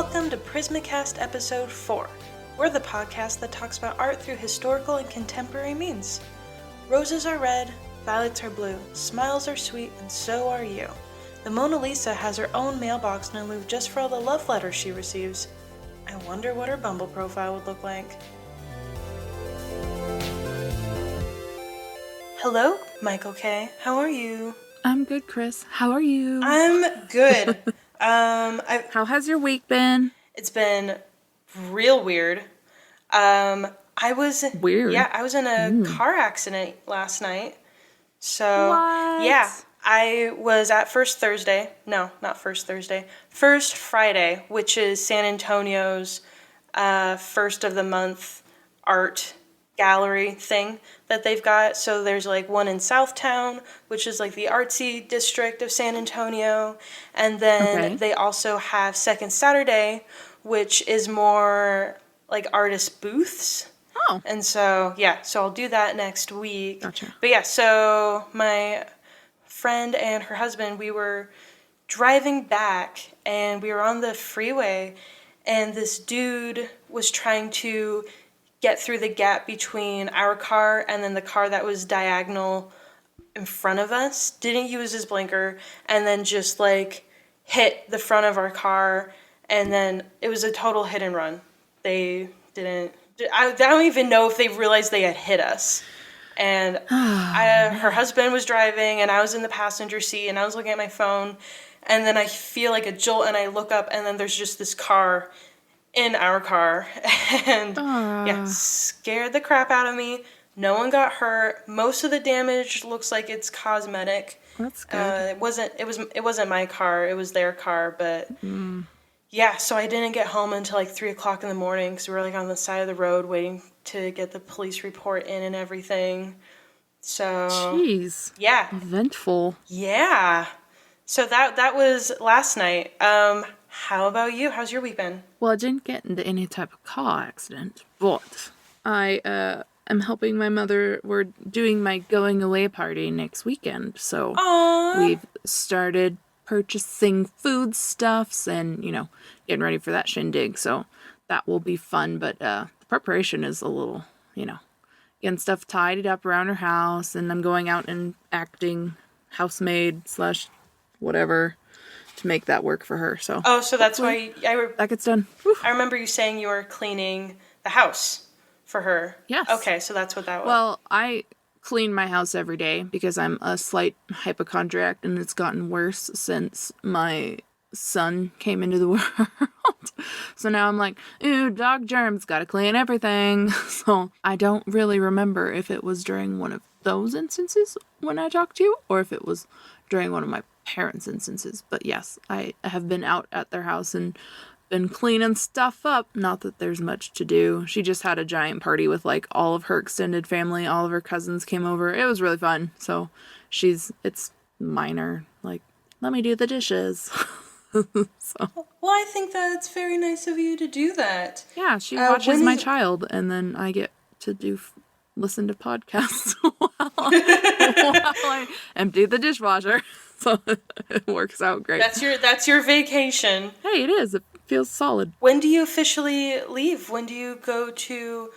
Welcome to Prismacast Episode 4. We're the podcast that talks about art through historical and contemporary means. Roses are red, violets are blue, smiles are sweet, and so are you. The Mona Lisa has her own mailbox in the Louvre just for all the love letters she receives. I wonder what her Bumble profile would look like. Hello, Michael K. How are you? I'm good, Kris. How are you? I'm good. How has your week been? It's been real weird. I was in a car accident last night. So what? Yeah, I was at First Friday, which is San Antonio's first of the month art gallery thing that they've got. So there's like one in Southtown, which is like the artsy district of San Antonio, and then they also have Second Saturday, which is more like artist booths. Oh. And so so I'll do that next week. Gotcha. But so my friend and her husband, we were driving back and we were on the freeway, and this dude was trying to get through the gap between our car and then the car that was diagonal in front of us, didn't use his blinker, and then just like hit the front of our car, and then it was a total hit and run. I don't even know if they realized they had hit us. And her husband was driving and I was in the passenger seat and I was looking at my phone, and then I feel like a jolt and I look up and then there's just this car in our car, and scared the crap out of me. No one got hurt. Most of the damage looks like it's cosmetic. That's good. It wasn't my car. It was their car, but so I didn't get home until like 3:00 in the morning because we were like on the side of the road waiting to get the police report in and everything. So jeez. Yeah. Eventful. Yeah. So that was last night. How about you? How's your week been? Well, I didn't get into any type of car accident, but I am helping my mother. We're doing my going away party next weekend, so we've started purchasing foodstuffs and, getting ready for that shindig, so that will be fun, but the preparation is a little, getting stuff tidied up around her house, and I'm going out and acting housemaid / whatever to make that work for her. So so that's why that gets done. I remember you saying you were cleaning the house for her. Yes. Okay, so that's what that was. Well, I clean my house every day because I'm a slight hypochondriac, and it's gotten worse since my son came into the world. So now I'm like, ooh, dog germs, gotta clean everything. So I don't really remember if it was during one of those instances when I talked to you, or if it was during one of my parents' instances. But yes, I have been out at their house and been cleaning stuff up. Not that there's much to do. She just had a giant party with like all of her extended family. All of her cousins came over. It was really fun. So it's minor. Like, let me do the dishes. So. Well, I think that's very nice of you to do that. Yeah, she watches my child, and then I get to listen to podcasts while I empty the dishwasher. So it works out great. That's your vacation. Hey, it is. It feels solid. When do you officially leave? When do you go to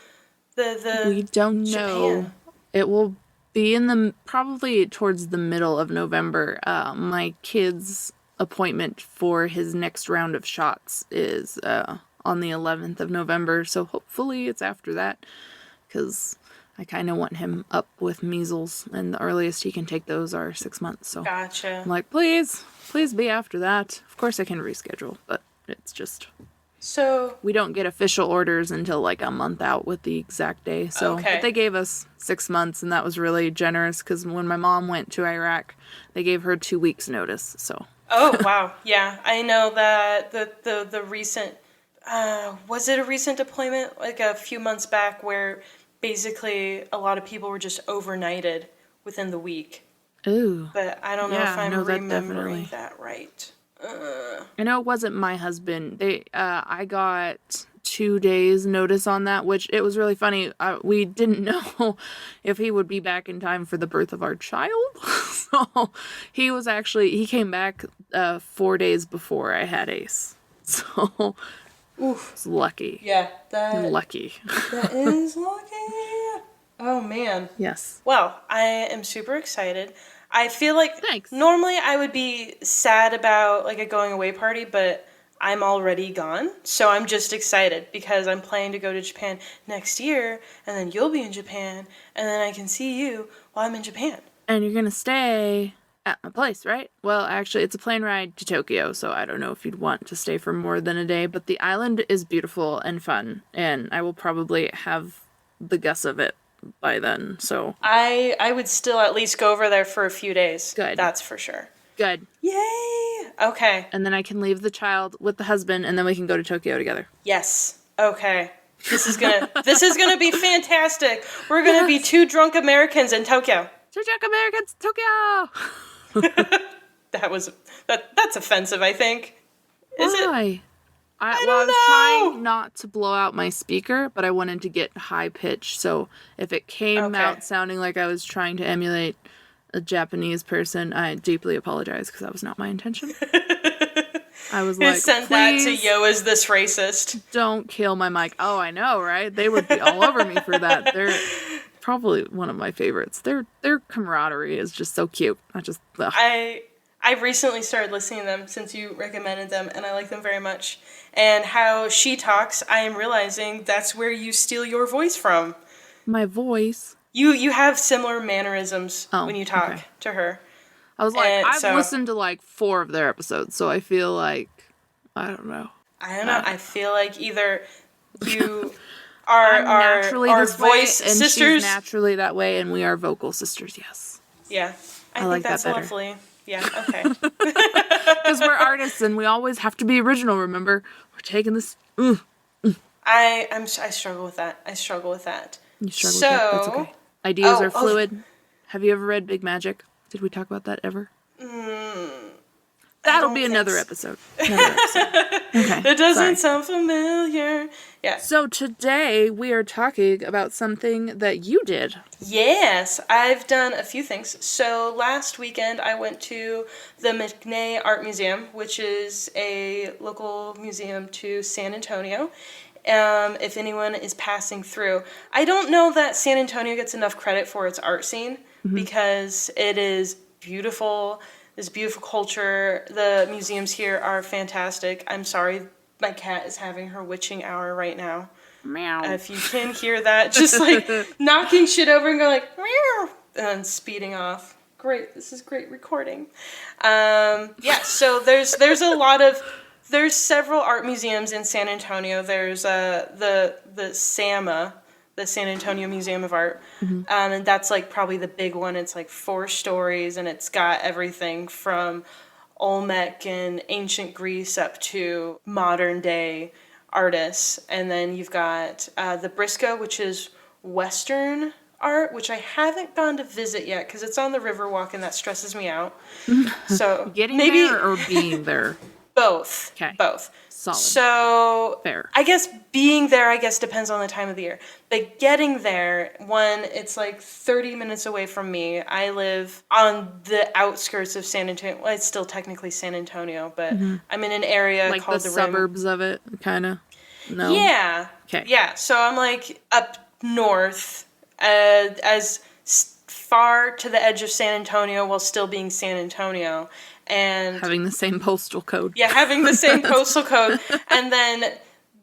the We don't Japan? know. It will be probably towards the middle of November. My kid's appointment for his next round of shots is on the 11th of November. So hopefully it's after that, because I kind of want him up with measles, and the earliest he can take those are 6 months. So Gotcha. I'm like, please be after that. Of course I can reschedule, but it's just... So we don't get official orders until like a month out with the exact day. So but they gave us 6 months, and that was really generous because when my mom went to Iraq, they gave her 2 weeks notice. So. Oh, wow. Yeah, I know that the recent, was it a recent deployment, like a few months back, where basically a lot of people were just overnighted within the week. Ooh. But I don't know if I'm remembering that right. I know it wasn't my husband. I got 2 days notice on that, which it was really funny. We didn't know if he would be back in time for the birth of our child. So he came back 4 days before I had Ace. So, Oof. it's lucky. Yeah, that Lucky. that is lucky. Oh man. Yes. Well, I am super excited. I feel like Thanks. normally I would be sad about like a going away party, but I'm already gone. So I'm just excited because I'm planning to go to Japan next year, and then you'll be in Japan, and then I can see you while I'm in Japan. And you're going to stay at my place, right? Well, actually, it's a plane ride to Tokyo, so I don't know if you'd want to stay for more than a day, but the island is beautiful and fun, and I will probably have the guess of it by then, so. I would still at least go over there for a few days. Good. That's for sure. Good. Yay! Okay. And then I can leave the child with the husband, and then we can go to Tokyo together. Yes. Okay. This is gonna be fantastic. We're gonna be two drunk Americans in Tokyo. Two drunk Americans, Tokyo! That's offensive, I think. Is it? Why? I don't was know. trying not to blow out my speaker, but I wanted to get high pitch, so if it came out sounding like I was trying to emulate a Japanese person, I deeply apologize, because that was not my intention. I was like, Send please that to Yo, is this racist? don't kill my mic. Oh, I know, right? They would be all over me for that. They're probably one of my favorites. Their camaraderie is just so cute. I recently started listening to them since you recommended them, and I like them very much. And how she talks, I am realizing that's where you steal your voice from. My voice? You have similar mannerisms when you talk okay. to her. I was like, I've listened to like 4 of their episodes, so I feel like, I don't know. I feel like either you are naturally our this way, voice and sisters. she's naturally that way, and we are vocal sisters, yes. Yeah. I think like that that's better. lovely. Yeah, okay. Because we're artists, and we always have to be original, remember? We're taking this... I struggle with that. I struggle with that. You struggle with that? That's okay. Ideas are fluid. Have you ever read Big Magic? Did we talk about that ever? That'll be another episode. Okay. It doesn't sound familiar. Yeah. So today we are talking about something that you did. Yes, I've done a few things. So last weekend I went to the McNay Art Museum, which is a local museum to San Antonio. If anyone is passing through. I don't know that San Antonio gets enough credit for its art scene because it is beautiful. This beautiful culture. The museums here are fantastic. I'm sorry, my cat is having her witching hour right now. Meow. If you can hear that, just like knocking shit over and going like meow and speeding off. Great, this is great recording. So there's several art museums in San Antonio. There's the SAMA, the San Antonio Museum of Art, and that's like probably the big one. It's like 4 stories, and it's got everything from Olmec and ancient Greece up to modern day artists. And then you've got the Briscoe, which is Western art, which I haven't gone to visit yet because it's on the Riverwalk, and that stresses me out. So Getting maybe there or being there? Both. Okay. Both. Solid. So Fair. I guess being there, depends on the time of the year. But getting there, it's like 30 minutes away from me. I live on the outskirts of San Antonio. Well, it's still technically San Antonio, but I'm in an area like called the suburbs of it, kind of? No? Yeah. Okay. Yeah, so I'm like up north, as far to the edge of San Antonio while still being San Antonio. And having the same postal code. Yeah, having the same postal code. And then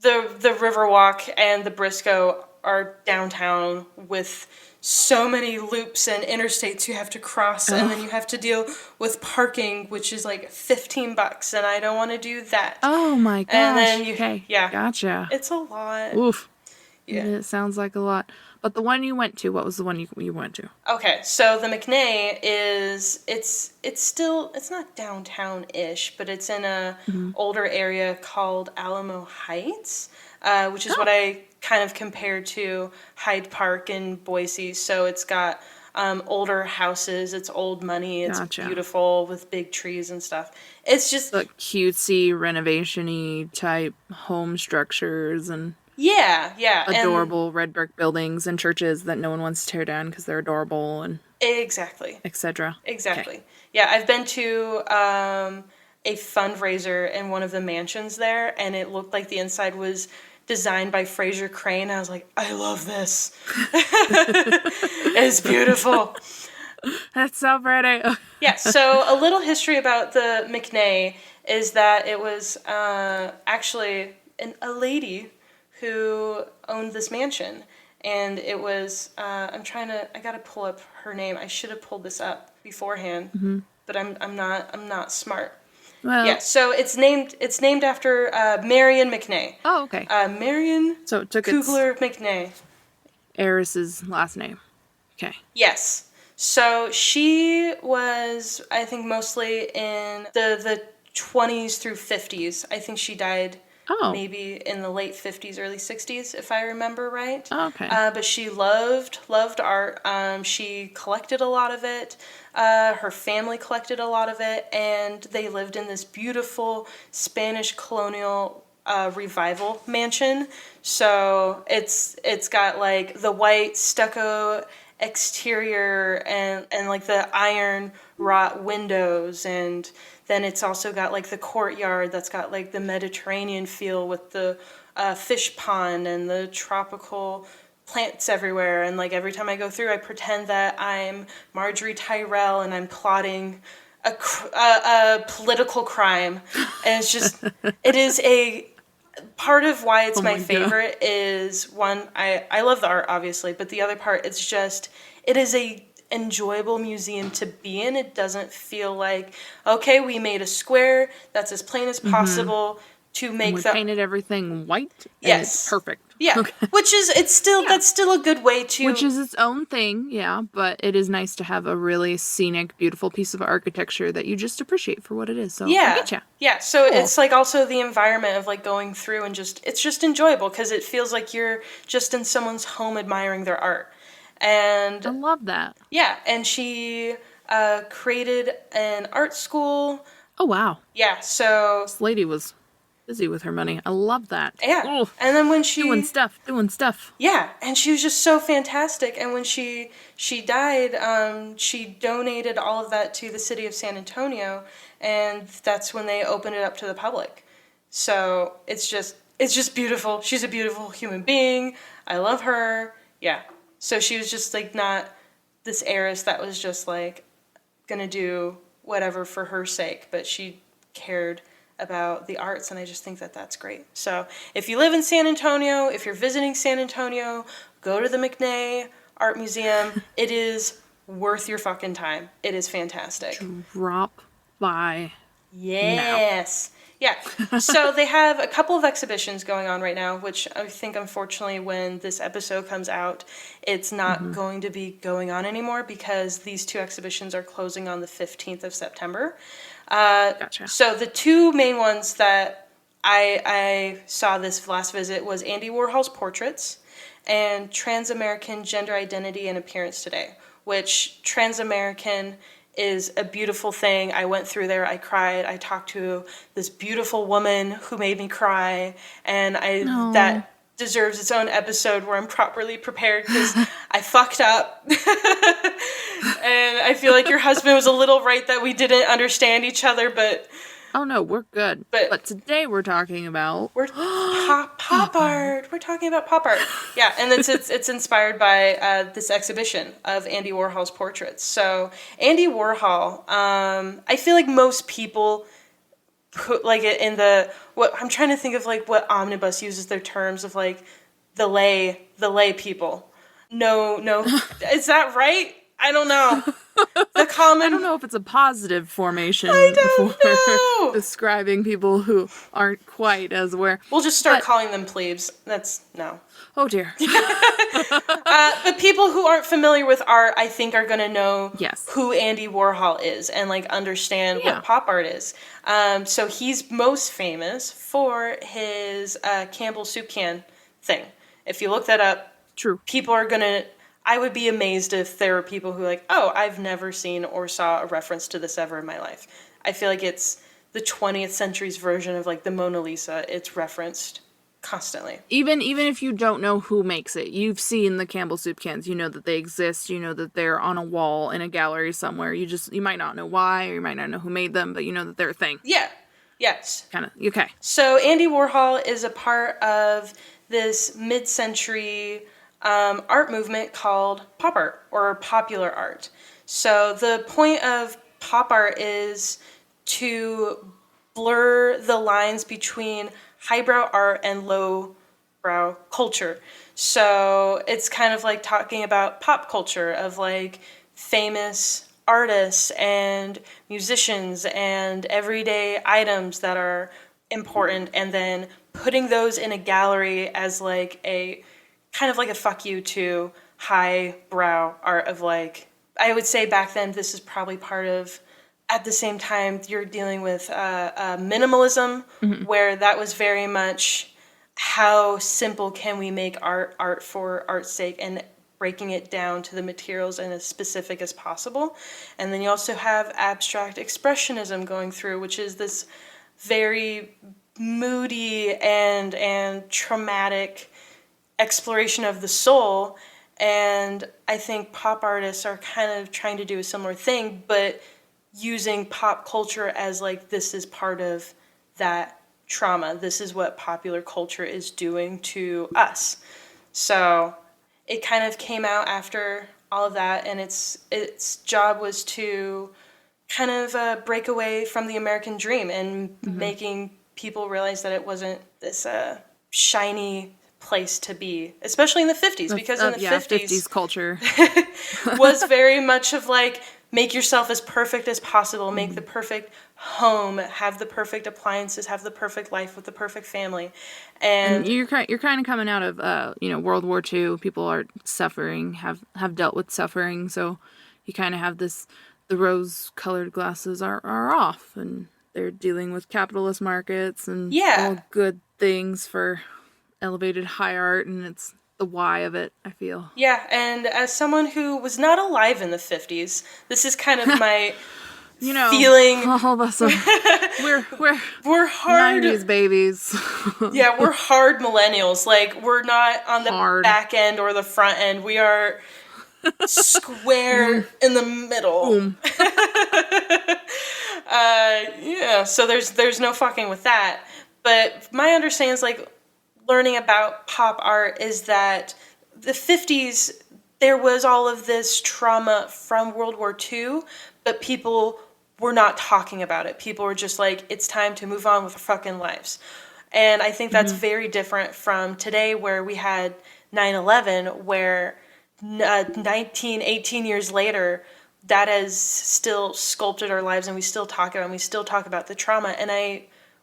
the Riverwalk and the Briscoe are downtown with so many loops and interstates you have to cross, and then you have to deal with parking, which is like $15, and I don't want to do that. Oh my gosh. And then okay. Yeah. Gotcha. It's a lot. Oof. Yeah. It sounds like a lot. But the one you went to, what was the one you went to? Okay, so the McNay it's not downtown-ish, but it's in a older area called Alamo Heights, which is what I kind of compared to Hyde Park in Boise. So it's got older houses, it's old money, it's beautiful with big trees and stuff. It's just like cutesy, renovation-y type home structures and... Yeah. Adorable red brick buildings and churches that no one wants to tear down because they're adorable and... Exactly. Etc. Exactly. Okay. Yeah, I've been to a fundraiser in one of the mansions there, and it looked like the inside was designed by Fraser Crane. I was like, I love this. It's beautiful. That's so pretty. Yeah, so a little history about the McNay is that it was actually a lady who owned this mansion. And it was, I gotta pull up her name. I should have pulled this up beforehand, but I'm not smart. Well, Yeah, so it's named after Marion McNay. Oh, okay. Marion So it took Kugler McNay. heiress's last name. Okay. Yes. So she was, I think, mostly in the 20s through 50s. I think she died maybe in the late 50s, early 60s, if I remember right. Oh, okay. But she loved art. She collected a lot of it. Her family collected a lot of it. And they lived in this beautiful Spanish colonial revival mansion. So it's got like the white stucco exterior and like the iron wrought windows, and then it's also got like the courtyard that's got like the Mediterranean feel with the fish pond and the tropical plants everywhere. And like every time I go through, I pretend that I'm Marjorie Tyrell and I'm plotting a political crime. And it's just, it is a part of why it's my favorite is one, I love the art obviously, but the other part, it's just, it is a enjoyable museum to be in. It doesn't feel like, okay, we made a square that's as plain as possible to make we painted everything white. Yes, it's perfect. Yeah, okay. Which is that's still a good way to. Which is its own thing, yeah. But it is nice to have a really scenic, beautiful piece of architecture that you just appreciate for what it is. So yeah, I getcha. Yeah. So it's like also the environment of like going through and it's just enjoyable because it feels like you're just in someone's home admiring their art. And I love that. Yeah, and she created an art school. Oh wow. Yeah. So this lady was busy with her money. I love that. Yeah. Oh, and then when she doing stuff. Yeah, and she was just so fantastic. And when she died, she donated all of that to the city of San Antonio, and that's when they opened it up to the public. So it's just beautiful. She's a beautiful human being. I love her. Yeah. So she was just like not this heiress that was just like gonna do whatever for her sake, but she cared about the arts, and I just think that that's great. So if you live in San Antonio, if you're visiting San Antonio, go to the McNay Art Museum. It is worth your fucking time. It is fantastic. Drop by. Yes. Now. Yeah. So they have a couple of exhibitions going on right now, which I think unfortunately when this episode comes out, it's not going to be going on anymore because these two exhibitions are closing on the 15th of September. Gotcha. So the two main ones that I saw this last visit was Andy Warhol's portraits and Trans-American Gender Identity and Appearance Today, which Trans-American is a beautiful thing. I went through there, I cried, I talked to this beautiful woman who made me cry, and that deserves its own episode where I'm properly prepared because I fucked up. And I feel like your husband was a little right that we didn't understand each other, but... Oh no, we're good. But today we're talking about... pop art. We're talking about pop art. Yeah, and it's inspired by this exhibition of Andy Warhol's portraits. So Andy Warhol, I feel like most people put like it in what I'm trying to think of like what Omnibus uses their terms of like the lay people. No, is that right? I don't know. The common. I don't know if it's a positive formation for describing people who aren't quite as aware. We'll just start calling them plebes. That's no. Oh dear. But people who aren't familiar with art, I think, are going to know who Andy Warhol is and like understand what pop art is. So he's most famous for his Campbell soup can thing. If you look that up, people are going to... I would be amazed if there were people who are like, oh, I've never seen or saw a reference to this ever in my life. I feel like it's the 20th century's version of like the Mona Lisa. It's referenced constantly. Even if you don't know who makes it, you've seen the Campbell soup cans. You know that they exist. You know that they're on a wall in a gallery somewhere. You might not know why, or you might not know who made them, but you know that they're a thing. Yeah. Yes. Kind of. Okay. So Andy Warhol is a part of this mid-century art movement called pop art or popular art. So the point of pop art is to blur the lines between highbrow art and lowbrow culture. So it's kind of like talking about pop culture of like famous artists and musicians and everyday items that are important, and then putting those in a gallery as like a kind of like a fuck you to highbrow art of like, I would say back then this is probably part of, at the same time you're dealing with minimalism, where that was very much how simple can we make art for art's sake, and breaking it down to the materials and as specific as possible. And then you also have abstract expressionism going through, which is this very moody and traumatic exploration of the soul. And I think pop artists are kind of trying to do a similar thing, but using pop culture as like, this is part of that trauma. This is what popular culture is doing to us. So it kind of came out after all of that, and its job was to kind of break away from the American dream and making people realize that it wasn't this shiny place to be, especially in the 50s, because in the 50s culture was very much of like, make yourself as perfect as possible, make the perfect home, have the perfect appliances, have the perfect life with the perfect family. And you're kind of coming out of World War II. People are suffering, have dealt with suffering, so you kind of have this, the rose-colored glasses are off, and they're dealing with capitalist markets and all good things for elevated high art, and it's the why of it, I feel. Yeah, and as someone who was not alive in the 50s, this is kind of my feeling. All of us are, we're hard 90s babies. Yeah, we're hard millennials. Like, we're not on the back end or the front end. We are square in the middle. So there's no fucking with that. But my understanding is like, learning about pop art is that the 50s, there was all of this trauma from World War II, but people were not talking about it. People were just like, it's time to move on with our fucking lives. And I think that's very different from today, where we had 9/11, where 18 years later, that has still sculpted our lives, and we still talk about it, and we still talk about the trauma. And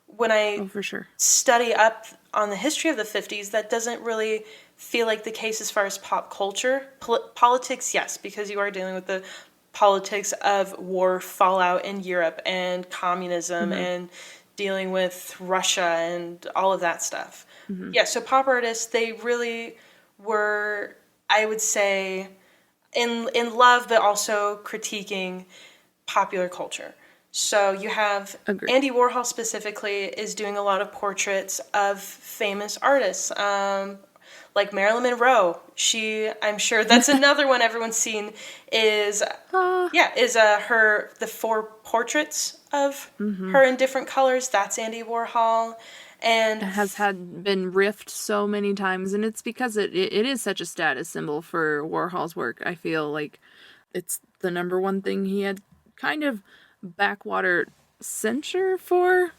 when I for sure study up on the history of the 50s, that doesn't really feel like the case as far as pop culture. Politics, yes, because you are dealing with the politics of war fallout in Europe and communism and dealing with Russia and all of that stuff. Yeah, so pop artists, they really were, I would say, in love, but also critiquing popular culture. So you have Andy Warhol specifically is doing a lot of portraits of famous artists, like Marilyn Monroe. I'm sure that's another one everyone's seen. The 4 portraits of her in different colors. That's Andy Warhol, and it has been riffed so many times, and it's because it is such a status symbol for Warhol's work. I feel like it's the number one thing he had kind of backwater censure for,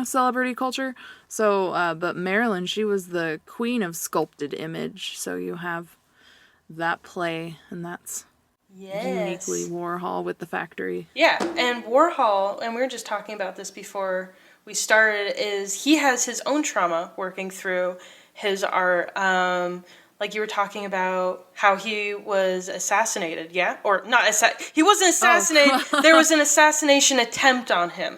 celebrity culture. So, but Marilyn, she was the queen of sculpted image. So you have that play, and that's uniquely Warhol with the factory. Yeah, and Warhol, and we were just talking about this before we started, is he has his own trauma working through his art. Like you were talking about how he was assassinated, yeah? Or not he wasn't assassinated. Oh. There was an assassination attempt on him.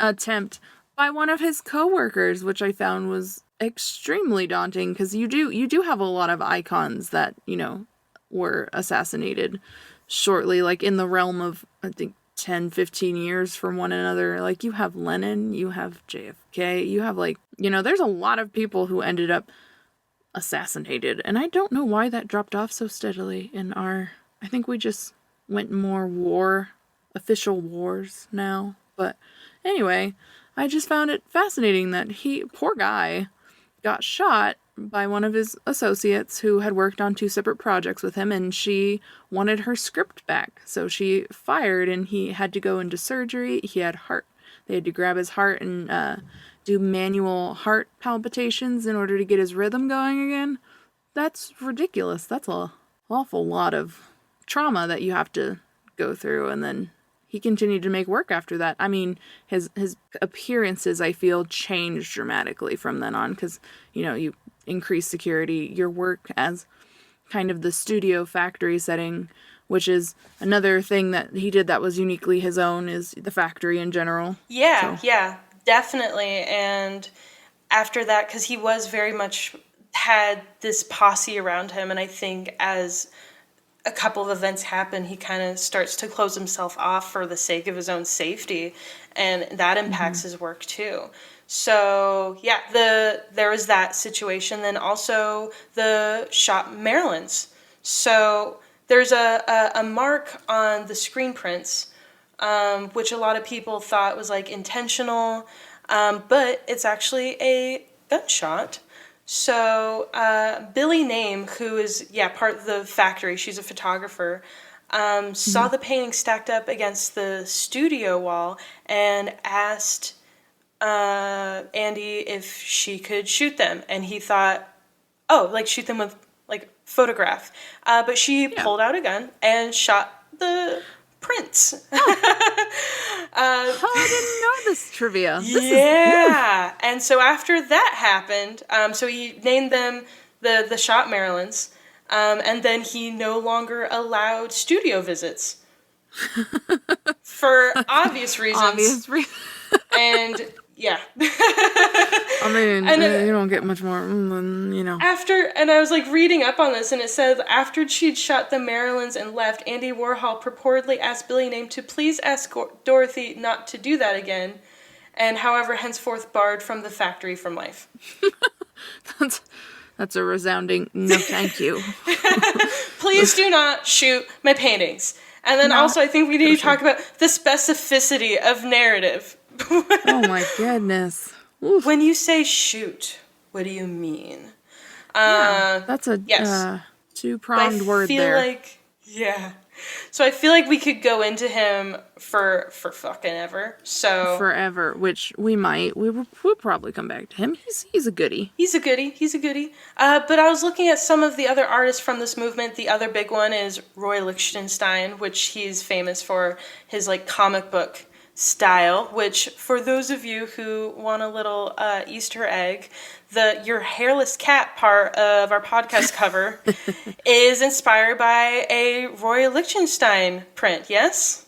By one of his co-workers, which I found was extremely daunting, because you do have a lot of icons that, were assassinated shortly, like in the realm of, I think, 10, 15 years from one another. Like, you have Lenin, you have JFK, you have, like, there's a lot of people who ended up assassinated. And I don't know why that dropped off so steadily in our... I think we just went more official wars now. But anyway, I just found it fascinating that poor guy, got shot by one of his associates who had worked on 2 separate projects with him, and she wanted her script back. So she fired, and he had to go into surgery. They had to grab his heart and do manual heart palpitations in order to get his rhythm going again. That's ridiculous. That's an awful lot of trauma that you have to go through, and then he continued to make work after that. I mean, his appearances, I feel, changed dramatically from then on, because, you increase security, your work as kind of the studio factory setting, which is another thing that he did that was uniquely his own, is the factory in general. Yeah, definitely. And after that, because he was very much had this posse around him, and I think as a couple of events happen, he kind of starts to close himself off for the sake of his own safety, and that impacts his work too. So yeah, there was that situation. Then also the shop Maryland's. So there's a mark on the screen prints, which a lot of people thought was like intentional, but it's actually a gunshot. So Billy Name, who is part of the factory, she's a photographer, saw the painting stacked up against the studio wall and asked Andy if she could shoot them, and he thought, shoot them with photograph, but she pulled out a gun and shot the prints. I didn't know this trivia. And so after that happened, so he named them the Shop Marylands, and then he no longer allowed studio visits for obvious reasons. And yeah. I mean, you don't get much more than, And I was reading up on this, and it says after she'd shot the Marylands and left, Andy Warhol purportedly asked Billy Name to please ask Dorothy not to do that again, and however henceforth barred from the factory from life. That's a resounding no thank you. Please do not shoot my paintings. And then also I think we need to talk about the specificity of narrative. Oh my goodness. Oof. When you say shoot, what do you mean? That's a two-pronged word there. So I feel like we could go into him for fucking ever. So forever, which we might. We'll probably come back to him. He's a goodie. He's a goodie. But I was looking at some of the other artists from this movement. The other big one is Roy Lichtenstein, which he's famous for his comic book style, which for those of you who want a little Easter egg, your hairless cat part of our podcast cover is inspired by a Roy Lichtenstein print, yes?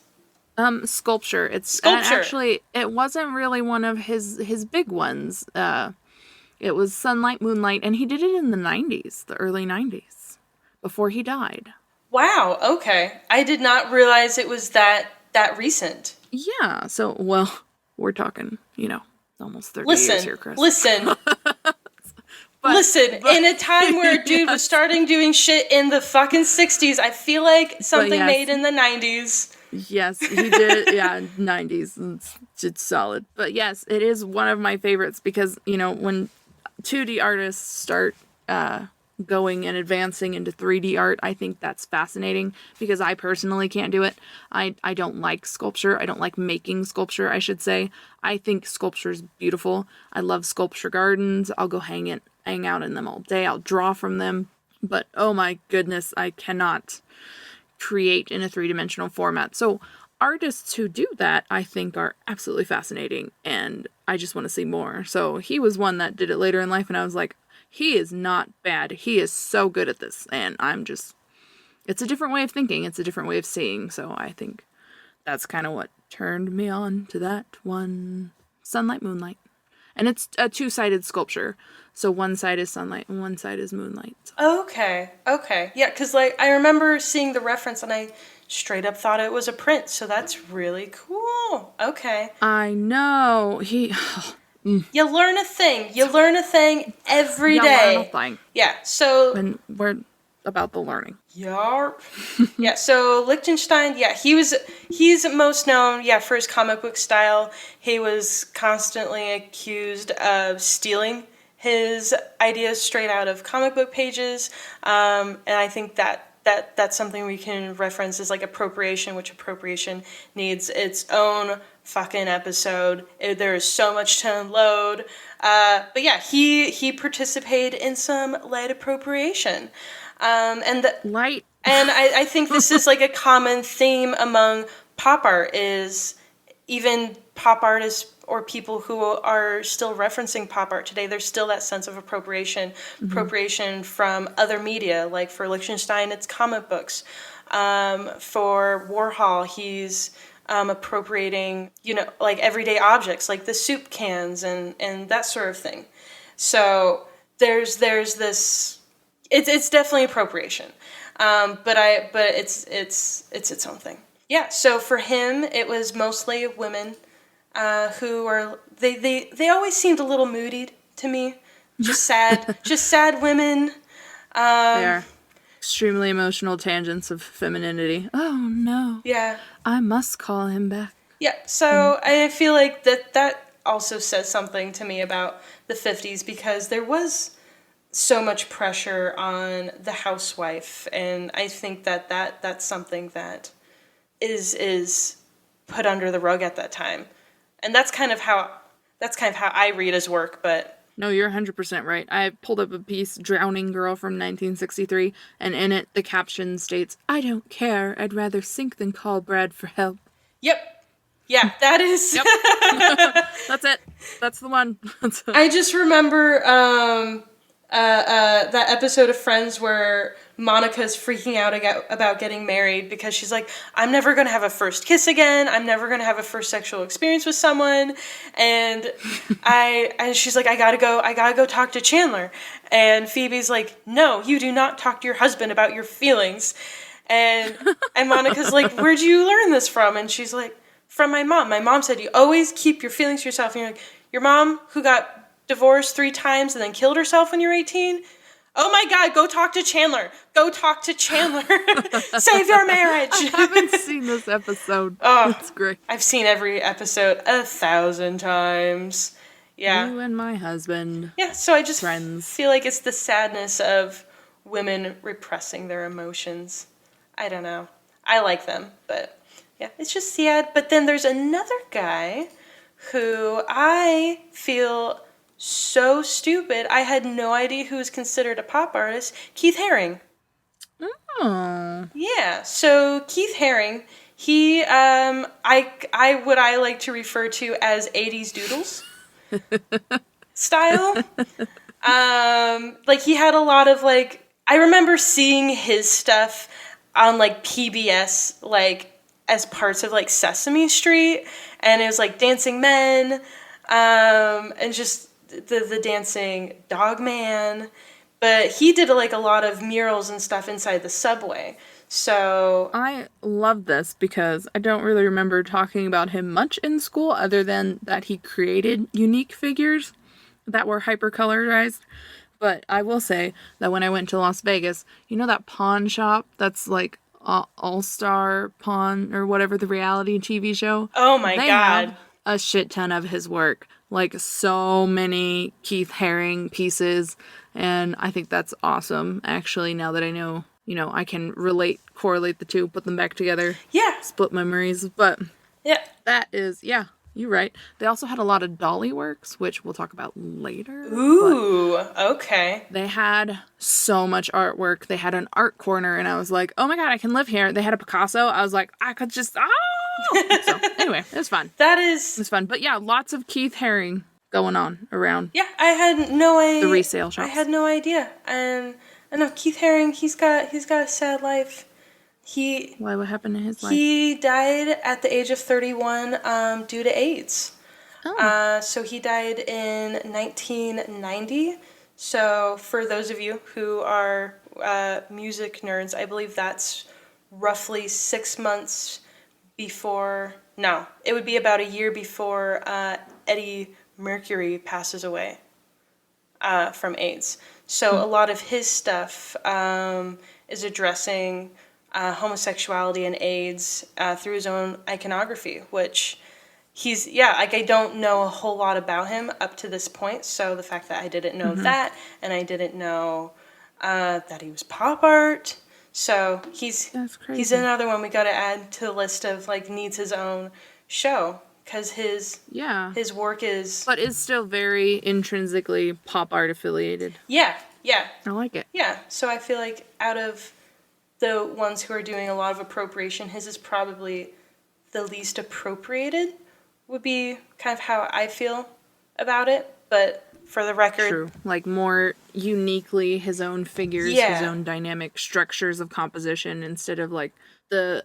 Sculpture. It's sculpture. Actually, it wasn't really one of his big ones. It was Sunlight, Moonlight, and he did it in the 90s, the early 90s, before he died. Wow, okay. I did not realize it was that recent. Yeah, so, we're talking, almost 30 years here, Kris. Listen, in a time where a dude was starting doing shit in the fucking 60s, I feel like something made in the 90s. Yes, he did, 90s, it's solid. But yes, it is one of my favorites because, when 2D artists start going and advancing into 3D art, I think that's fascinating because I personally can't do it. I don't like sculpture. I don't like making sculpture, I should say. I think sculpture's beautiful. I love sculpture gardens. I'll go hang out in them all day. I'll draw from them. But oh my goodness, I cannot create in a 3-dimensional format. So artists who do that, I think, are absolutely fascinating, and I just want to see more. So he was one that did it later in life, and I was like, he is not bad. He is so good at this. And it's a different way of thinking. It's a different way of seeing. So I think that's kind of what turned me on to that one. Sunlight, Moonlight. And it's a two-sided sculpture. So one side is sunlight and one side is moonlight. Okay. Yeah, because, like, I remember seeing the reference and I straight up thought it was a print, so that's really cool. Okay. I know. You learn a thing. You learn a thing every You day. learn a thing. Yeah, so... And we're about the learning. Yarp. Yeah, so Lichtenstein, yeah, he's most known, yeah, for his comic book style. He was constantly accused of stealing his ideas straight out of comic book pages, and I think that's something we can reference as, like, appropriation, which appropriation needs its own fucking episode. There is so much to unload, but yeah, he participated in some light appropriation. Light. And I think this is, like, a common theme among pop art, is even pop artists or people who are still referencing pop art today, there's still that sense of appropriation from other media. Like, for Lichtenstein, it's comic books. For Warhol, he's appropriating, like, everyday objects, like the soup cans and that sort of thing. So there's this... It's definitely appropriation, but it's its own thing. Yeah. So for him, it was mostly women who are they always seemed a little moody to me, just sad women. They are extremely emotional tangents of femininity. Oh no. Yeah. I must call him back. Yeah. So I feel like that also says something to me about the 50s, because there was so much pressure on the housewife, and I think that's something that is put under the rug at that time, and that's kind of how I read his work. But no, you're 100% right. I pulled up a piece, "Drowning Girl" from 1963, and in it the caption states, "I don't care. I'd rather sink than call Brad for help." Yep. Yeah, that is. Yep. That's it. That's the one. I just remember that episode of Friends where Monica's freaking out about getting married because she's like, I'm never going to have a first kiss again. I'm never going to have a first sexual experience with someone. And she's like, I gotta go talk to Chandler. And Phoebe's like, no, you do not talk to your husband about your feelings. And Monica's like, where'd you learn this from? And she's like, from my mom. My mom said, you always keep your feelings to yourself. And you're like, your mom who got divorced 3 times and then killed herself when you were 18? Oh my God, go talk to Chandler. Go talk to Chandler. Save your marriage. I haven't seen this episode. Oh, that's great. I've seen every episode 1,000 times. Yeah. You and my husband. Yeah, so I just friends. Feel like it's the sadness of women repressing their emotions. I don't know. I like them, but yeah, it's just sad. But then there's another guy who I feel so stupid. I had no idea who was considered a pop artist. Keith Haring. Oh. Yeah. So Keith Haring, he I like to refer to as 80s doodles style. Like, he had a lot of, like, I remember seeing his stuff on, like, PBS, like, as parts of, like, Sesame Street, and it was like Dancing Men, and just the dancing dog man, but he did like a lot of murals and stuff inside the subway. So I love this because I don't really remember talking about him much in school, other than that he created unique figures that were hyper-colorized. But I will say that when I went to Las Vegas, you know that pawn shop that's like All-Star Pawn or whatever, the reality TV show? Oh my they God. Have a shit ton of his work. Like, so many Keith Haring pieces, and I think that's awesome, actually, now that I know, I can correlate the two, put them back together. Yeah. Split memories, but yeah. That is, yeah, you're right. They also had a lot of dolly works, which we'll talk about later. Ooh, okay. They had so much artwork. They had an art corner, and I was like, oh my God, I can live here. They had a Picasso. I was like, I could just, So, anyway, it was fun. It was fun. But yeah, lots of Keith Haring going on around. Yeah, I had no idea. The resale shops. I had no idea. And I know Keith Haring, he's got a sad life. Why, what happened in his life? He died at the age of 31 due to AIDS. Oh. So he died in 1990. So for those of you who are music nerds, I believe that's roughly 6 months before. No, it would be about a year before Eddie Mercury passes away from AIDS. So a lot of his stuff is addressing homosexuality and AIDS through his own iconography, which I don't know a whole lot about him up to this point. So the fact that I didn't know that, and I didn't know that he was pop art. So he's another one we got to add to the list of like needs his own show, because his work is, but is still very intrinsically pop art affiliated. Yeah. I like it. Yeah. So I feel like out of the ones who are doing a lot of appropriation, his is probably the least appropriated, would be kind of how I feel about it. But for the record... True. Like more uniquely his own figures, his own dynamic structures of composition, instead of like the,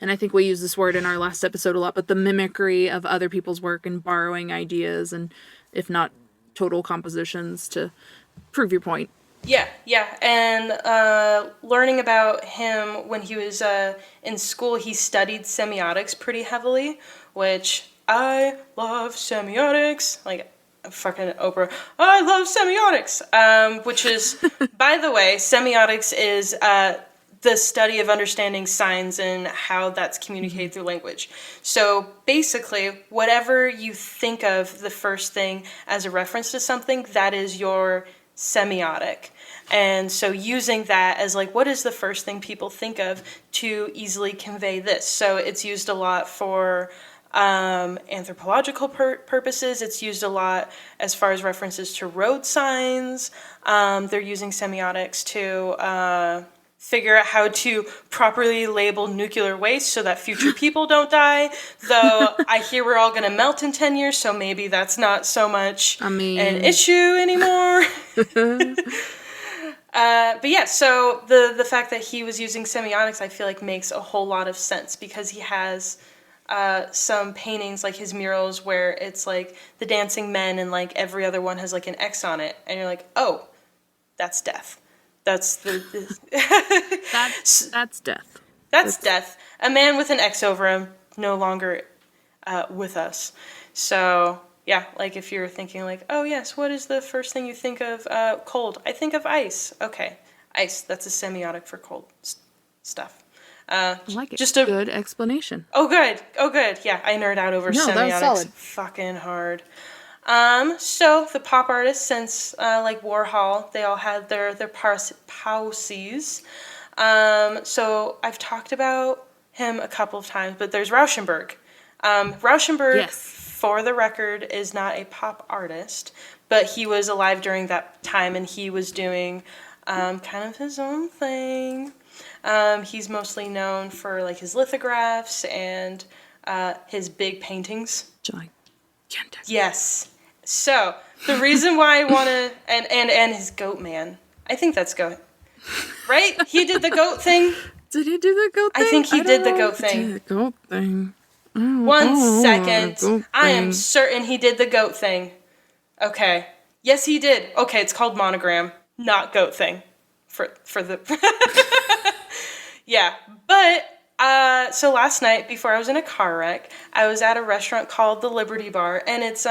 and I think we used this word in our last episode a lot, but the mimicry of other people's work and borrowing ideas and, if not total compositions, to prove your point. Yeah. And learning about him when he was in school, he studied semiotics pretty heavily, which I love semiotics. Like, fucking Oprah. I love semiotics. Which is, by the way, semiotics is the study of understanding signs and how that's communicated through language. So basically, whatever you think of the first thing as a reference to something, that is your semiotic. And so using that as like, what is the first thing people think of to easily convey this? So it's used a lot for anthropological purposes. It's used a lot as far as references to road signs. They're using semiotics to figure out how to properly label nuclear waste so that future people don't die. Though I hear we're all going to melt in 10 years, so maybe that's not so much an issue anymore. But yeah, so the fact that he was using semiotics, I feel like makes a whole lot of sense, because he has some paintings, like his murals, where it's like the dancing men and like every other one has like an X on it. And you're like, oh, that's death. That's that's death. That's death. A man with an X over him, no longer with us. So yeah, like if you're thinking like, oh yes, what is the first thing you think of? Cold. I think of ice. Okay, ice. That's a semiotic for cold stuff. I like it. Just a good explanation. Oh good. Yeah, I nerd out over semiotics. That was solid. Fucking hard. So the pop artists, since like Warhol, they all had their pauses. So I've talked about him a couple of times, but there's Rauschenberg. Rauschenberg, yes, for the record, is not a pop artist, but he was alive during that time, and he was doing kind of his own thing. He's mostly known for like his lithographs and his big paintings. Gigantic. Yes. So the reason why I want to, and his goat man, I think that's goat, right? He did the goat thing. Did he do the goat thing? I think he did the goat thing. The goat thing. 1 second. I am certain he did the goat thing. Okay. Yes, he did. Okay, it's called monogram, not goat thing. For the yeah, but so last night before I was in a car wreck, I was at a restaurant called the Liberty Bar, and it's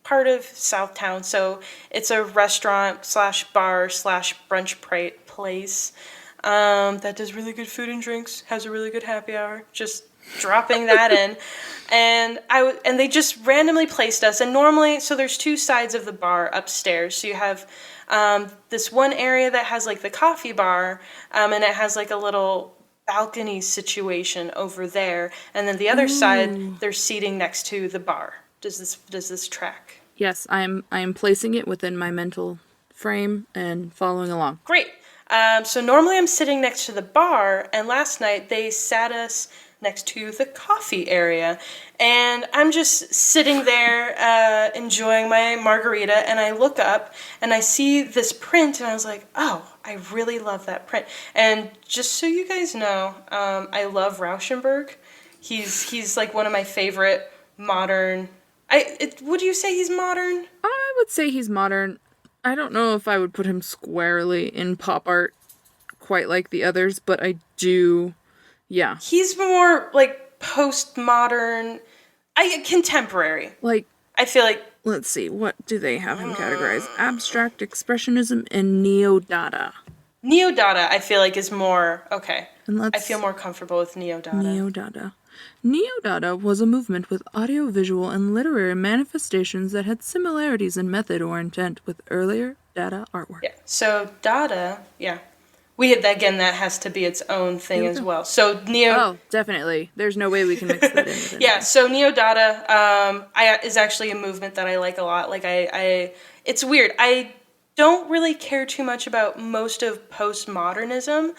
part of Southtown, so it's a restaurant / bar / brunch place that does really good food and drinks, has a really good happy hour. Just dropping that in, and they just randomly placed us. And normally, so there's 2 sides of the bar upstairs. So you have this one area that has like the coffee bar, and it has like a little balcony situation over there, and then the other side, there's seating next to the bar. Does this track? Yes, I am placing it within my mental frame and following along. Great. So normally I'm sitting next to the bar, and last night they sat us next to the coffee area, and I'm just sitting there enjoying my margarita, and I look up and I see this print, and I was like, oh, I really love that print. And just so you guys know, I love Rauschenberg. He's like one of my favorite modern, Would you say he's modern? I would say he's modern. I don't know if I would put him squarely in pop art quite like the others, but I do, yeah. He's more, like, postmodern, contemporary. Like, I feel like... Let's see, what do they have him categorized? Abstract Expressionism and Neo-Dada. Neo-Dada, I feel like, is more... Okay. I feel more comfortable with Neo-Dada. Neo-Dada. Neo-Dada was a movement with audiovisual and literary manifestations that had similarities in method or intent with earlier Dada artwork. Yeah, so Dada, yeah. That has to be its own thing as well. So Oh, definitely. There's no way we can mix that in with yeah, so Neo-Dada is actually a movement that I like a lot. Like, it's weird. I don't really care too much about most of postmodernism,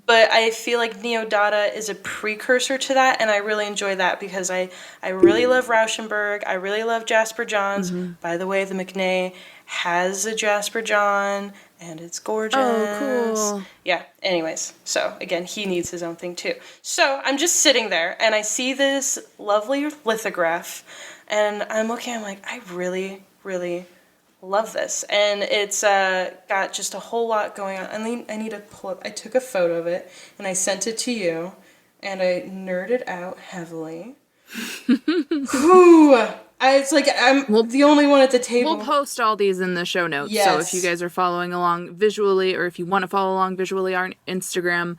but I feel like Neo-Dada is a precursor to that, and I really enjoy that because I really love Rauschenberg. I really love Jasper Johns. Mm-hmm. By the way, the McNay has a Jasper John, and it's gorgeous. Oh, cool. Yeah, anyways. So, again, he needs his own thing, too. So, I'm just sitting there, and I see this lovely lithograph, and I'm looking, I'm like, I really, really love this. And it's got just a whole lot going on. I need to pull up. I took a photo of it, and I sent it to you, and I nerded out heavily. Whew! It's like I'm the only one at the table. We'll post all these in the show notes. Yes. So if you guys are following along visually, or if you want to follow along visually on Instagram,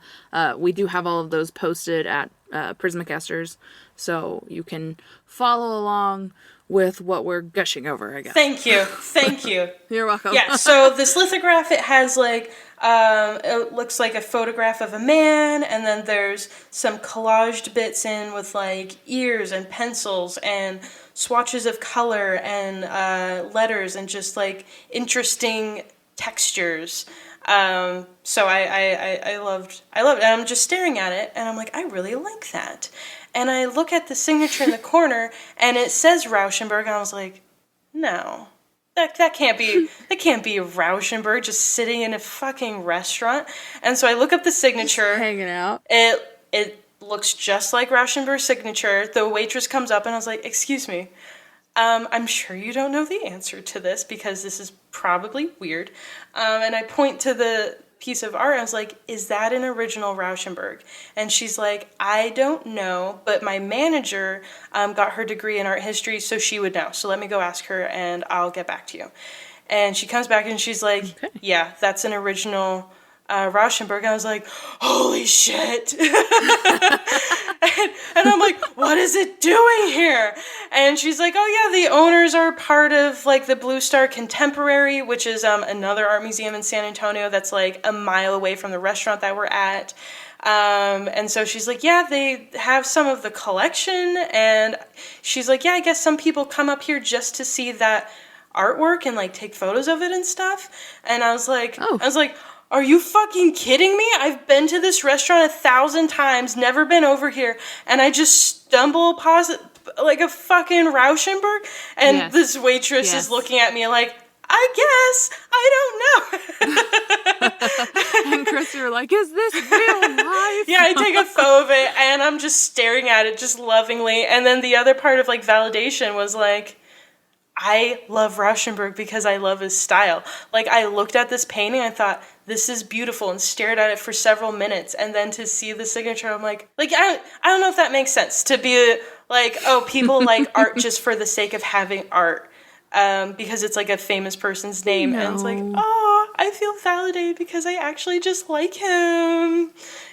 we do have all of those posted at Prismacasters. So you can follow along with what we're gushing over, I guess. Thank you. Thank you. You're welcome. Yeah, so this lithograph, it has like, it looks like a photograph of a man, and then there's some collaged bits in with like ears and pencils and swatches of color and letters and just like interesting textures. So I loved it. And I'm just staring at it, and I'm like, I really like that. And I look at the signature in the corner, and it says Rauschenberg, and I was like, no, that can't be Rauschenberg just sitting in a fucking restaurant. And so I look up the signature, just hanging out. It looks just like Rauschenberg's signature. The waitress comes up, and I was like, excuse me, I'm sure you don't know the answer to this because this is probably weird. And I point to the piece of art. I was like, is that an original Rauschenberg? And she's like, I don't know, but my manager got her degree in art history, so she would know. So let me go ask her, and I'll get back to you. And she comes back, and she's like, okay. Yeah, that's an original Rauschenberg. And I was like, holy shit. and I'm like, what is it doing here? And she's like, oh yeah, the owners are part of like the Blue Star Contemporary, which is another art museum in San Antonio that's like a mile away from the restaurant that we're at. And so she's like, yeah, they have some of the collection. And she's like, yeah, I guess some people come up here just to see that artwork and like take photos of it and stuff. And I was like, are you fucking kidding me? I've been to this restaurant 1,000 times, never been over here, and I just stumble upon like a fucking Rauschenberg, and this waitress is looking at me like, I guess, I don't know. And Chris, you're like, is this real life? Yeah, I take a photo of it, and I'm just staring at it just lovingly, and then the other part of like validation was like, I love Rauschenberg because I love his style. Like, I looked at this painting, I thought, this is beautiful, and stared at it for several minutes, and then to see the signature, I'm like I don't know if that makes sense, to be like, oh, people like art just for the sake of having art, because it's like a famous person's name, and it's like, oh, I feel validated because I actually just like him.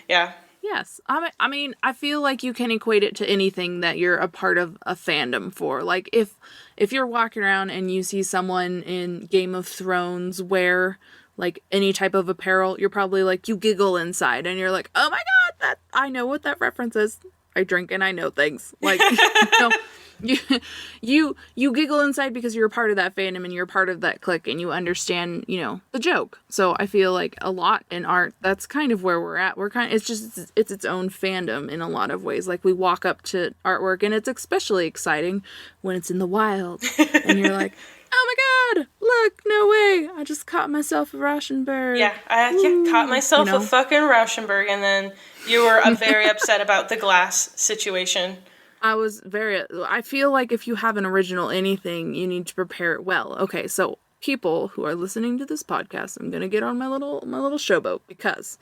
Yeah. Yes. I mean, I feel like you can equate it to anything that you're a part of a fandom for. Like, if you're walking around and you see someone in Game of Thrones wear, like, any type of apparel, you're probably like, you giggle inside, and you're like, oh my god, I know what that reference is. I drink and I know things. Like, you giggle inside because you're a part of that fandom and you're a part of that clique and you understand, the joke. So I feel like a lot in art, that's kind of where we're at. It's its own fandom in a lot of ways. Like, we walk up to artwork, and it's especially exciting when it's in the wild and you're like, oh my god, look, no way, I just caught myself a Rauschenberg. Yeah, I caught myself a fucking Rauschenberg, and then you were very upset about the glass situation. I feel like if you have an original anything, you need to prepare it well. Okay, so people who are listening to this podcast, I'm gonna get on my little showboat because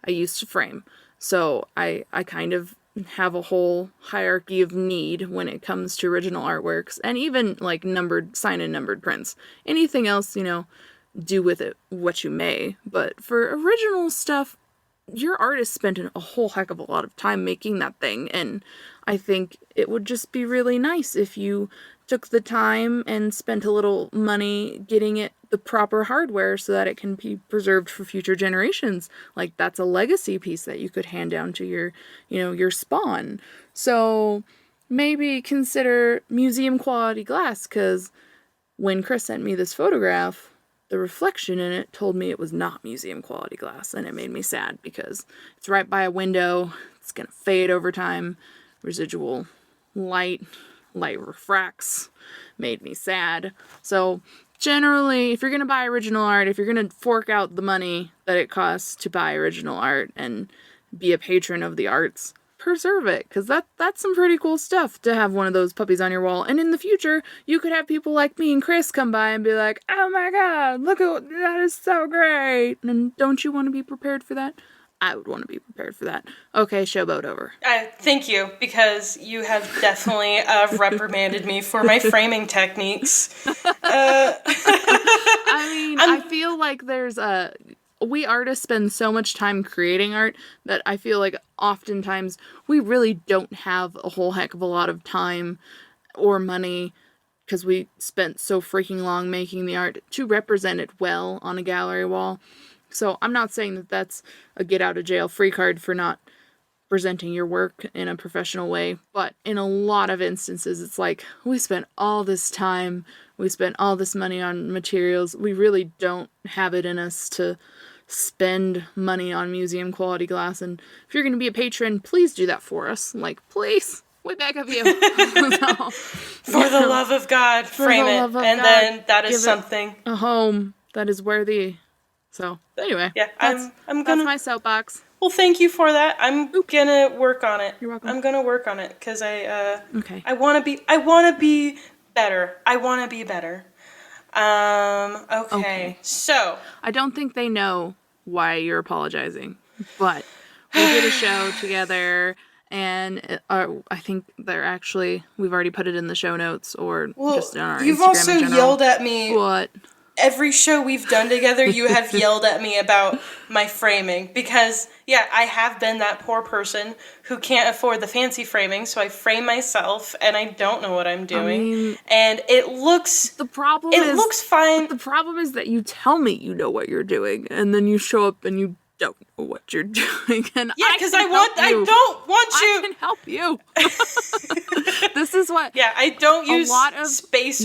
I used to frame. So I kind of have a whole hierarchy of need when it comes to original artworks and even like sign and numbered prints. Anything else, do with it what you may. But for original stuff, your artist spent a whole heck of a lot of time making that thing, and I think it would just be really nice if you took the time and spent a little money getting it the proper hardware so that it can be preserved for future generations. Like, that's a legacy piece that you could hand down to your spawn. So maybe consider museum quality glass, because when Kris sent me this photograph, the reflection in it told me it was not museum quality glass, and it made me sad because it's right by a window. It's gonna fade over time. Residual light refracts. Made me sad. So generally, if you're gonna buy original art, if you're gonna fork out the money that it costs to buy original art and be a patron of the arts, preserve it, because that's some pretty cool stuff to have one of those puppies on your wall. And in the future, you could have people like me and Kris come by and be like, oh my god, look at that, is so great. And don't you want to be prepared for that? I would want to be prepared for that. Okay, showboat over. Thank you, because you have definitely reprimanded me for my framing techniques. I feel like we artists spend so much time creating art that I feel like oftentimes we really don't have a whole heck of a lot of time or money, because we spent so freaking long making the art, to represent it well on a gallery wall. So I'm not saying that that's a get out of jail free card for not presenting your work in a professional way, but in a lot of instances it's like, we spent all this time, we spent all this money on materials, we really don't have it in us to spend money on museum quality glass. And if you're going to be a patron, please do that for us. Like, please, we beg of you. For the love of God, frame it, and God, then that is something. A home that is worthy. So anyway, yeah, that's my soapbox. Well, thank you for that. I'm gonna work on it. You're welcome. I'm gonna work on it because I want to be better. Okay. So I don't think they know why you're apologizing, but we did a show together, and I think we've already put it in the show notes, or just on our Instagram. You've also yelled at me. What? Every show we've done together, you have yelled at me about my framing, because, I have been that poor person who can't afford the fancy framing, so I frame myself, and I don't know what I'm doing, and it looks... looks fine. The problem is that you tell me you know what you're doing, and then you show up and you don't know what you're doing, and because I don't want you. I can help you. This is what. Yeah, I don't use a lot of spacers.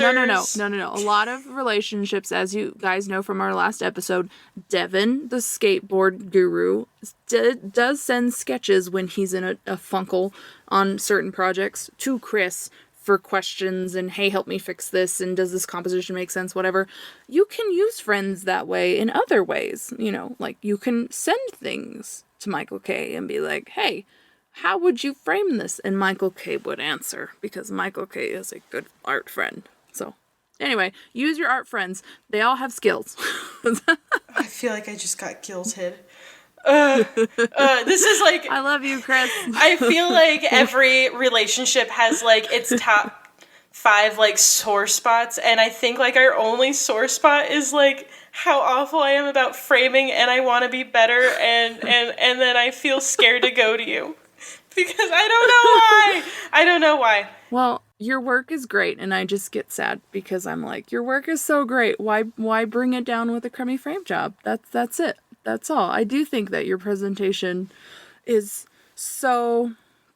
No. A lot of relationships, as you guys know from our last episode, Devin, the skateboard guru, does send sketches when he's in a funkle on certain projects to Kris for questions and, hey, help me fix this, and does this composition make sense, whatever. You can use friends that way in other ways, like you can send things to Michael K and be like, hey, how would you frame this? And Michael K would answer, because Michael K is a good art friend. So anyway, use your art friends. They all have skills. I feel like I just got guilted. This is like... I love you, Kris. I feel like every relationship has, like, its top 5, like, sore spots, and I think, like, our only sore spot is, like, how awful I am about framing, and I want to be better, and then I feel scared to go to you. Because I don't know why. Well, your work is great, and I just get sad, because I'm like, your work is so great, why bring it down with a crummy frame job? That's it. That's all. I do think that your presentation is so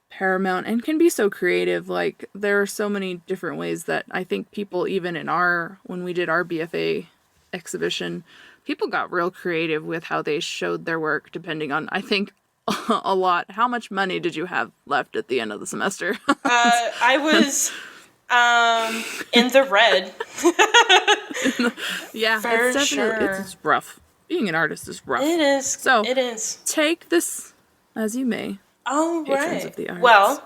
paramount and can be so creative. Like, there are so many different ways that I think people, even when we did our BFA exhibition, people got real creative with how they showed their work, depending on, I think, a lot. How much money did you have left at the end of the semester? I was in the red. Yeah, for it's definitely sure. It's rough. Being an artist is rough. It is. So it is. Take this as you may. Oh, patrons right. of the arts. Well,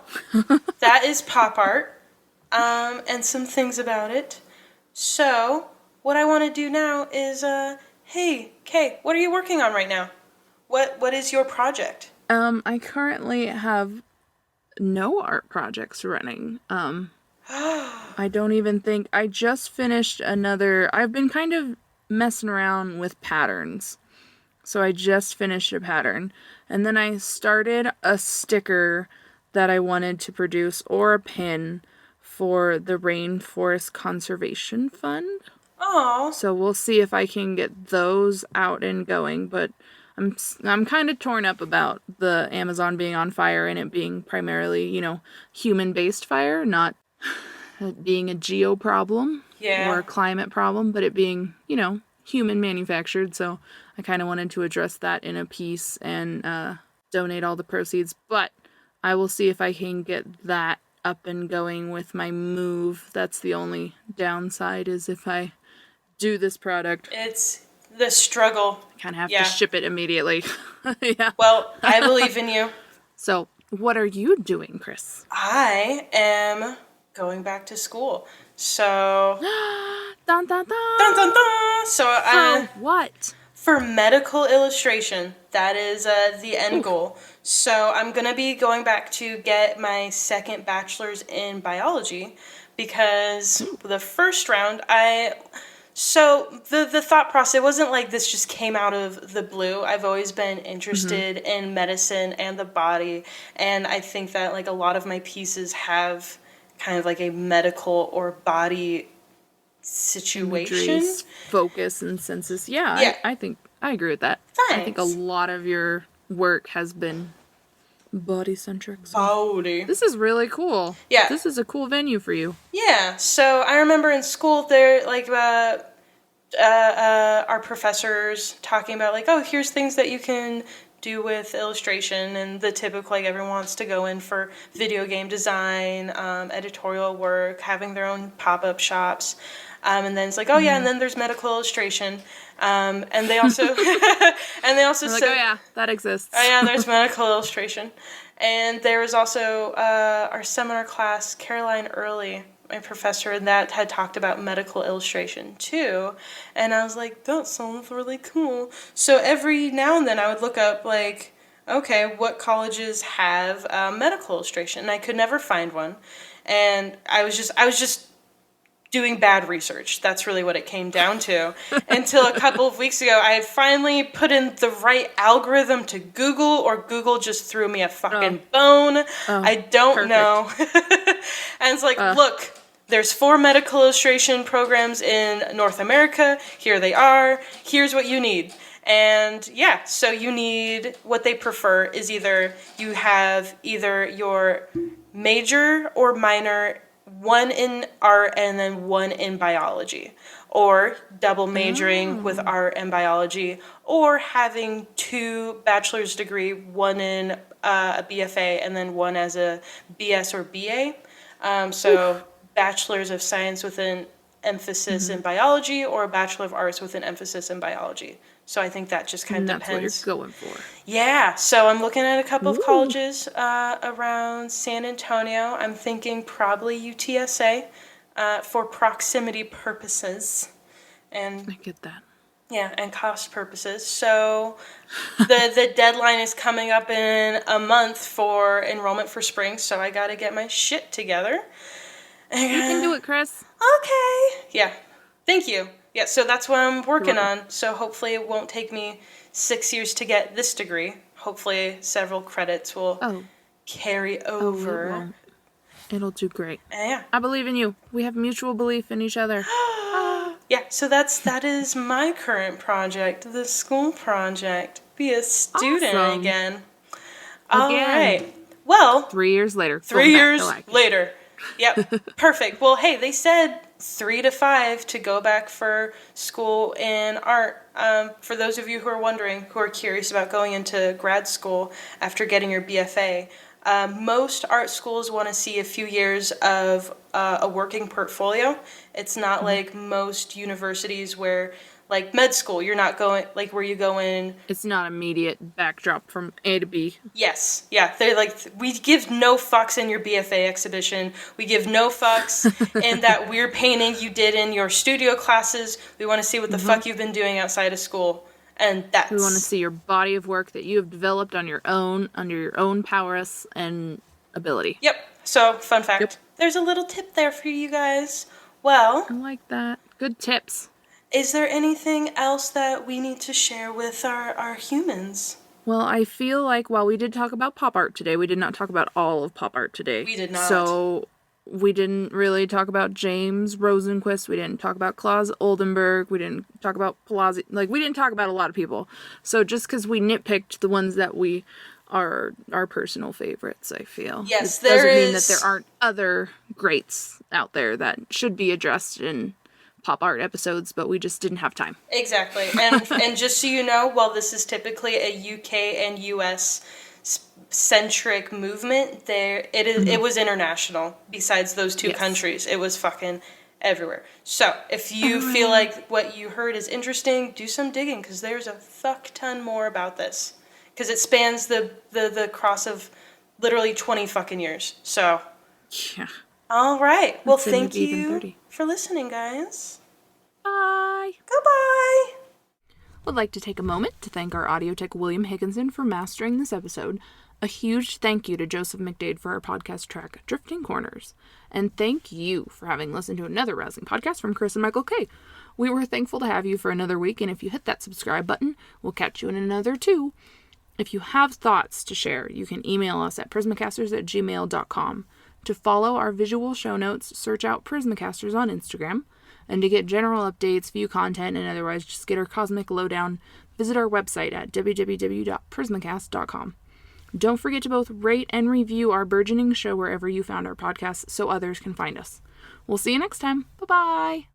that is pop art, and some things about it. So, what I want to do now is, hey, Kay, what are you working on right now? What is your project? I currently have no art projects running. I don't even think I just finished another. I've been kind of messing around with patterns. So I just finished a pattern. And then I started a sticker that I wanted to produce, or a pin for the Rainforest Conservation Fund. Oh, So we'll see if I can get those out and going, but I'm kind of torn up about the Amazon being on fire and it being primarily, human-based fire, not it being a geo problem or a climate problem, but it being, human manufactured. So I kind of wanted to address that in a piece and donate all the proceeds. But I will see if I can get that up and going with my move. That's the only downside, is if I do this product, it's the struggle. I kind of have to ship it immediately. Yeah. Well, I believe in you. So, what are you doing, Kris? I am going back to school. So, Dun, dun, dun. dun, dun, dun. So, For what? for medical illustration, that is the end goal. So I'm going to be going back to get my second bachelor's in biology, because the first round, so the thought process wasn't like this just came out of the blue. I've always been interested in medicine and the body, and I think that like a lot of my pieces have kind of like a medical or body situation. Imageries, focus and senses. Yeah. I think I agree with that. I think a Thanks. lot of your work has been body centric. So Body. this is really cool. Yeah. This is a cool venue for you. Yeah, so I remember in school there, like, our professors talking about, like, oh, here's things that you can do with illustration, and the typical, like, everyone wants to go in for video game design, editorial work, having their own pop-up shops, and then it's like, oh, yeah, and then there's medical illustration, and they also, and they also We're said, like, oh yeah, that exists. oh yeah, there's medical illustration. And there was also our seminar class, Caroline Early, my professor, that had talked about medical illustration too. And I was like, that sounds really cool. So every now and then I would look up, like, okay, what colleges have medical illustration? And I could never find one. And I was just doing bad research. That's really what it came down to. Until a couple of weeks ago, I had finally put in the right algorithm to Google, or Google just threw me a fucking bone. I don't know. And it's like, look, there's 4 medical illustration programs in North America. Here they are. Here's what you need. And yeah, so you need, what they prefer is either you have either your major or minor, 1 in art and then 1 in biology, or double majoring with art and biology, or having 2 bachelor's degree, 1 in a BFA and then 1 as a BS or BA. So bachelor's of science with an emphasis in biology, or a bachelor of arts with an emphasis in biology. So I think that just kind of depends. That's what you're going for. Yeah, so I'm looking at a couple of colleges around San Antonio. I'm thinking probably UTSA for proximity purposes. And I get that. yeah, and cost purposes. So the deadline is coming up in a month for enrollment for spring, so I got to get my shit together. You can do it, Kris. Okay. Yeah. Thank you. Yeah, so that's what I'm working on. So hopefully it won't take me 6 years to get this degree. Hopefully several credits will carry over. It won't. It'll do great. Yeah. I believe in you. We have mutual belief in each other. Yeah, so that is my current project, the school project. Be a student Awesome. again. All right. Well, 3 years later. 3 years later. Yep. Perfect. Well, hey, they said 3 to 5 to go back for school in art. For those of you who are wondering, who are curious about going into grad school after getting your BFA, most art schools want to see a few years of a working portfolio. It's not like most universities where like med school. You're not going, like, where you go in. It's not immediate backdrop from A to B. Yes. Yeah. They're like, we give no fucks in your BFA exhibition. We give no fucks in that weird painting you did in your studio classes. We want to see what the fuck you've been doing outside of school. And that's... We want to see your body of work that you have developed on your own, under your own prowess and ability. Yep. So, fun fact. There's a little tip there for you guys. Well... I like that. Good tips. Is there anything else that we need to share with our humans? Well, I feel like while we did talk about pop art today, we did not talk about all of pop art today. We did not. So we didn't really talk about James Rosenquist. We didn't talk about Claus Oldenburg. We didn't talk about Palazzi. Like, we didn't talk about a lot of people. So just because we nitpicked the ones that we are our personal favorites, I feel. Yes, it doesn't mean that there aren't other greats out there that should be addressed in pop art episodes, but we just didn't have time. Exactly. And just so you know, while this is typically a UK and US centric movement, it was international. Besides those two countries, it was fucking everywhere. So if you feel like what you heard is interesting, do some digging, because there's a fuck ton more about this, because it spans the cross of literally 20 fucking years. So yeah. All right. Well, thank maybe even you 30. for listening, guys. Bye. Goodbye. Would like to take a moment to thank our audio tech William Higginson for mastering this episode. A huge thank you to Joseph McDade for our podcast track, Drifting Corners. And thank you for having listened to another rousing podcast from Kris and Michael K. We were thankful to have you for another week, and if you hit that subscribe button, we'll catch you in another 2. If you have thoughts to share, you can email us at prismacasters@gmail.com. To follow our visual show notes, search out Prismacasters on Instagram. And to get general updates, view content, and otherwise just get our cosmic lowdown, visit our website at www.prismacast.com. Don't forget to both rate and review our burgeoning show wherever you found our podcasts so others can find us. We'll see you next time. Bye-bye!